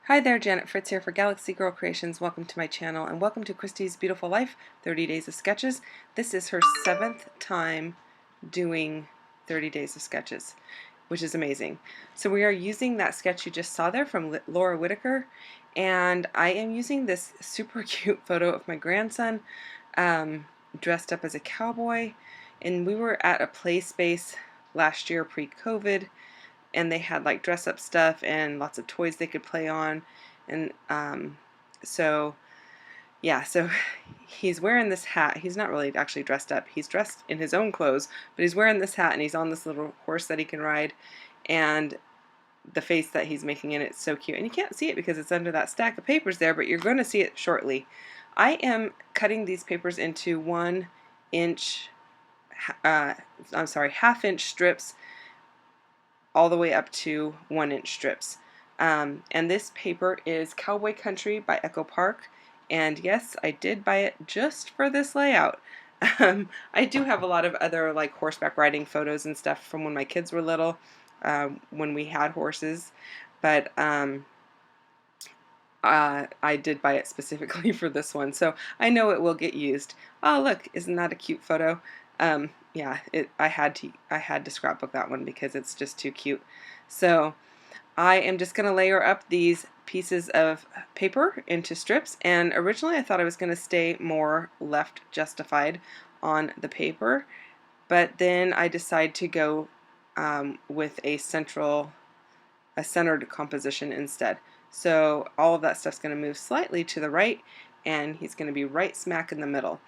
Hi there, Janet Fritz here for Galaxy Girl Creations. Welcome to my channel and welcome to Christy's Beautiful Life 30 Days of Sketches. This is her 7th time doing 30 Days of Sketches, which is amazing. So we are using that sketch you just saw there from Laura Whitaker, and I am using this super cute photo of my grandson dressed up as a cowboy, and we were at a play space last year pre-COVID, and they had like dress up stuff and lots of toys they could play on, and so he's wearing this hat. He's not really actually dressed up, he's dressed in his own clothes, but he's wearing this hat and he's on this little horse that he can ride, and the face that he's making in it's so cute, and you can't see it because it's under that stack of papers there, but you're going to see it shortly. I am cutting these papers into 1 inch half-inch strips all the way up to 1-inch strips. And this paper is Cowboy Country by Echo Park, and yes, I did buy it just for this layout. I do have a lot of other like horseback riding photos and stuff from when my kids were little, when we had horses, but I did buy it specifically for this one, so I know it will get used. Oh look, isn't that a cute photo? Yeah, I had to scrapbook that one because it's just too cute. So I am just going to layer up these pieces of paper into strips, and originally I thought I was going to stay more left justified on the paper, but then I decided to go with a centered composition instead. So all of that stuff's going to move slightly to the right, and he's going to be right smack in the middle.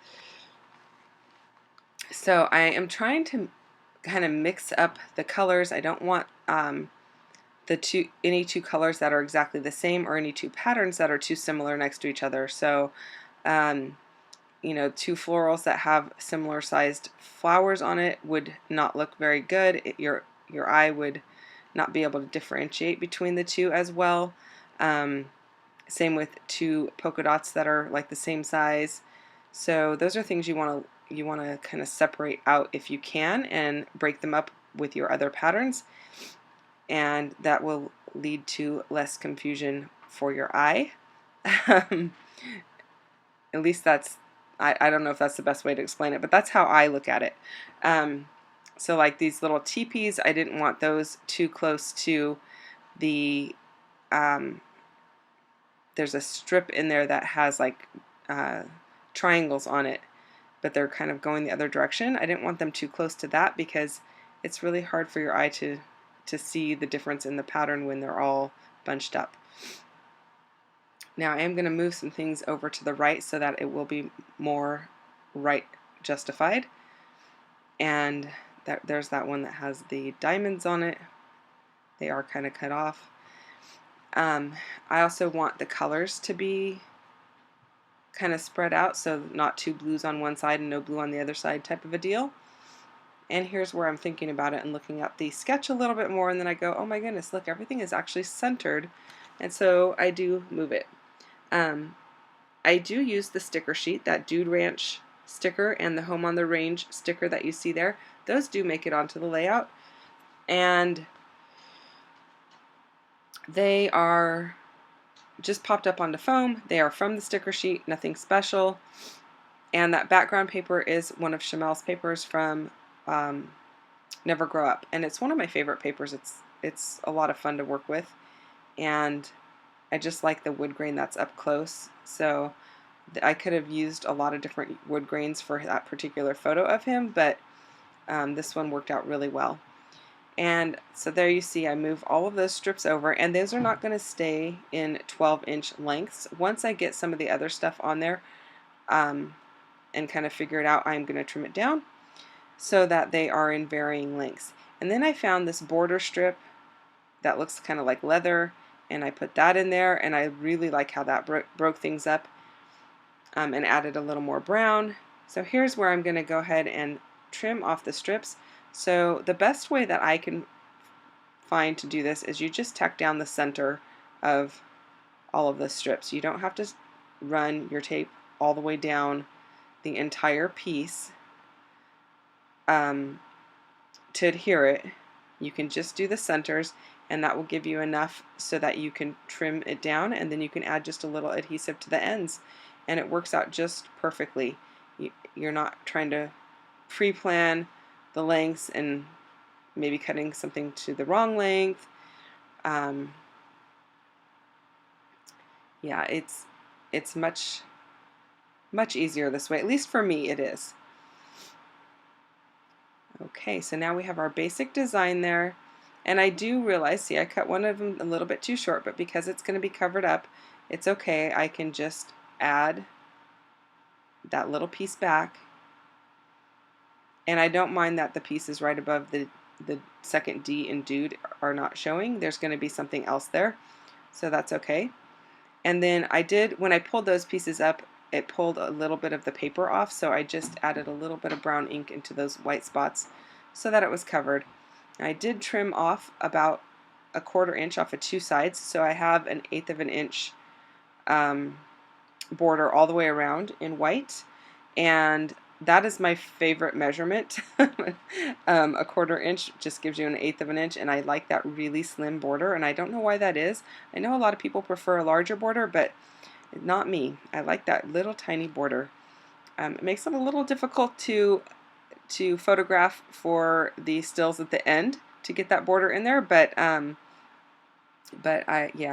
So I am trying to kind of mix up the colors. I don't want any two colors that are exactly the same, or any two patterns that are too similar next to each other. So you know, two florals that have similar sized flowers on it would not look very good. Your eye would not be able to differentiate between the two as well. Same with two polka dots that are like the same size. So those are things you want to kind of separate out if you can, and break them up with your other patterns, and that will lead to less confusion for your eye. At least that's, I don't know if that's the best way to explain it, but that's how I look at it. So like these little teepees, I didn't want those too close to the, there's a strip in there that has like triangles on it, but they're kind of going the other direction. I didn't want them too close to that because it's really hard for your eye to see the difference in the pattern when they're all bunched up. Now I am going to move some things over to the right so that it will be more right justified. And there's that one that has the diamonds on it. They are kind of cut off. I also want the colors to be kind of spread out, so not two blues on one side and no blue on the other side type of a deal. And here's where I'm thinking about it and looking at the sketch a little bit more, and then I go, oh my goodness, look, everything is actually centered, and so I do move it. I do use the sticker sheet, that Dude Ranch sticker and the Home on the Range sticker that you see there. Those do make it onto the layout, and they are just popped up onto foam. They are from the sticker sheet, nothing special. And that background paper is one of Chamel's papers from Never Grow Up, and it's one of my favorite papers. It's a lot of fun to work with, and I just like the wood grain that's up close. So I could have used a lot of different wood grains for that particular photo of him, but this one worked out really well. And so there you see I move all of those strips over, and those are not going to stay in 12-inch lengths. Once I get some of the other stuff on there and kind of figure it out, I'm going to trim it down so that they are in varying lengths. And then I found this border strip that looks kind of like leather, and I put that in there, and I really like how that broke things up and added a little more brown. So here's where I'm going to go ahead and trim off the strips. So the best way that I can find to do this is you just tack down the center of all of the strips. You don't have to run your tape all the way down the entire piece to adhere it. You can just do the centers, and that will give you enough so that you can trim it down, and then you can add just a little adhesive to the ends, and it works out just perfectly. You're not trying to pre-plan the lengths and maybe cutting something to the wrong length. Yeah, it's much easier this way. At least for me it is. Okay, so now we have our basic design there. And I do realize, see, I cut one of them a little bit too short, but because it's going to be covered up, it's okay. I can just add that little piece back. And I don't mind that the pieces right above the second D in dude are not showing. There's going to be something else there, so that's okay. And then I did, when I pulled those pieces up, it pulled a little bit of the paper off, so I just added a little bit of brown ink into those white spots so that it was covered. I did trim off about a 1/4 inch off of 2 sides, so I have an 1/8 of an inch border all the way around in white, and that is my favorite measurement. 1/4 inch just gives you an 1/8 of an inch, and I like that really slim border, and I don't know why that is. I know a lot of people prefer a larger border, but not me. I like that little tiny border. It makes it a little difficult to photograph for the stills at the end to get that border in there, but yeah,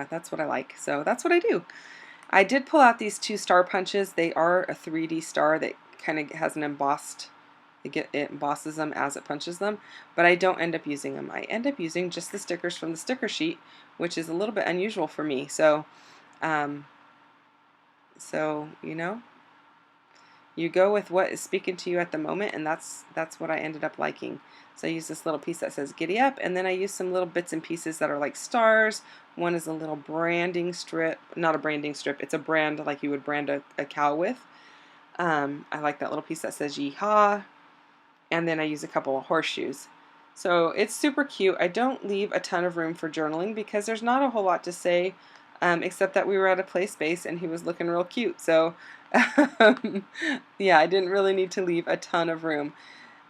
that's what I like. So that's what I do. I did pull out these 2 star punches. They are a 3D star that kind of has an embossed, it embosses them as it punches them, but I don't end up using them. I end up using just the stickers from the sticker sheet, which is a little bit unusual for me. So, you know, you go with what is speaking to you at the moment, and that's what I ended up liking. So I use this little piece that says Giddy Up, and then I use some little bits and pieces that are like stars. One is a little branding strip, not a branding strip, it's a brand like you would brand a cow with. I like that little piece that says Yeehaw, and then I use a couple of horseshoes. So it's super cute. I don't leave a ton of room for journaling because there's not a whole lot to say, except that we were at a play space and he was looking real cute. So yeah, I didn't really need to leave a ton of room.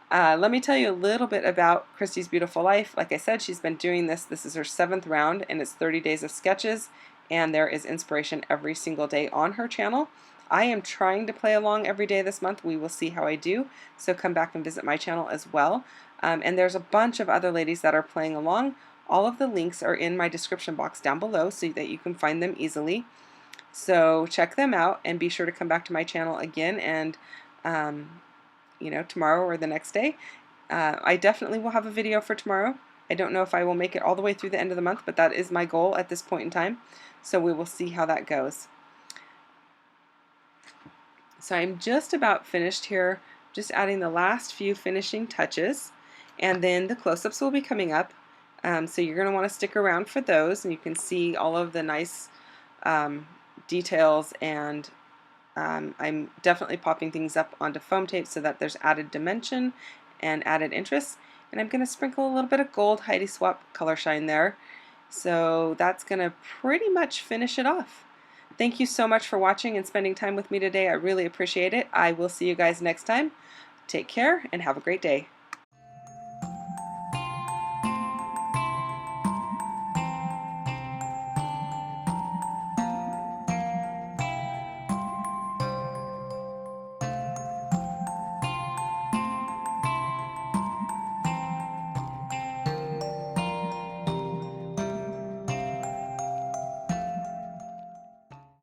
Let me tell you a little bit about Christy's Beautiful Life. Like I said, she's been doing this. This is her 7th round, and it's 30 days of sketches, and there is inspiration every single day on her channel. I am trying to play along every day this month. We will see how I do, so come back and visit my channel as well. And there's a bunch of other ladies that are playing along. All of the links are in my description box down below so that you can find them easily. So check them out, and be sure to come back to my channel again, and you know, tomorrow or the next day. I definitely will have a video for tomorrow. I don't know if I will make it all the way through the end of the month, but that is my goal at this point in time. So we will see how that goes. So I'm just about finished here, just adding the last few finishing touches, and then the close-ups will be coming up. So you're going to want to stick around for those, and you can see all of the nice details, and I'm definitely popping things up onto foam tape so that there's added dimension and added interest. And I'm going to sprinkle a little bit of gold Heidi Swap color shine there. So that's going to pretty much finish it off. Thank you so much for watching and spending time with me today. I really appreciate it. I will see you guys next time. Take care and have a great day.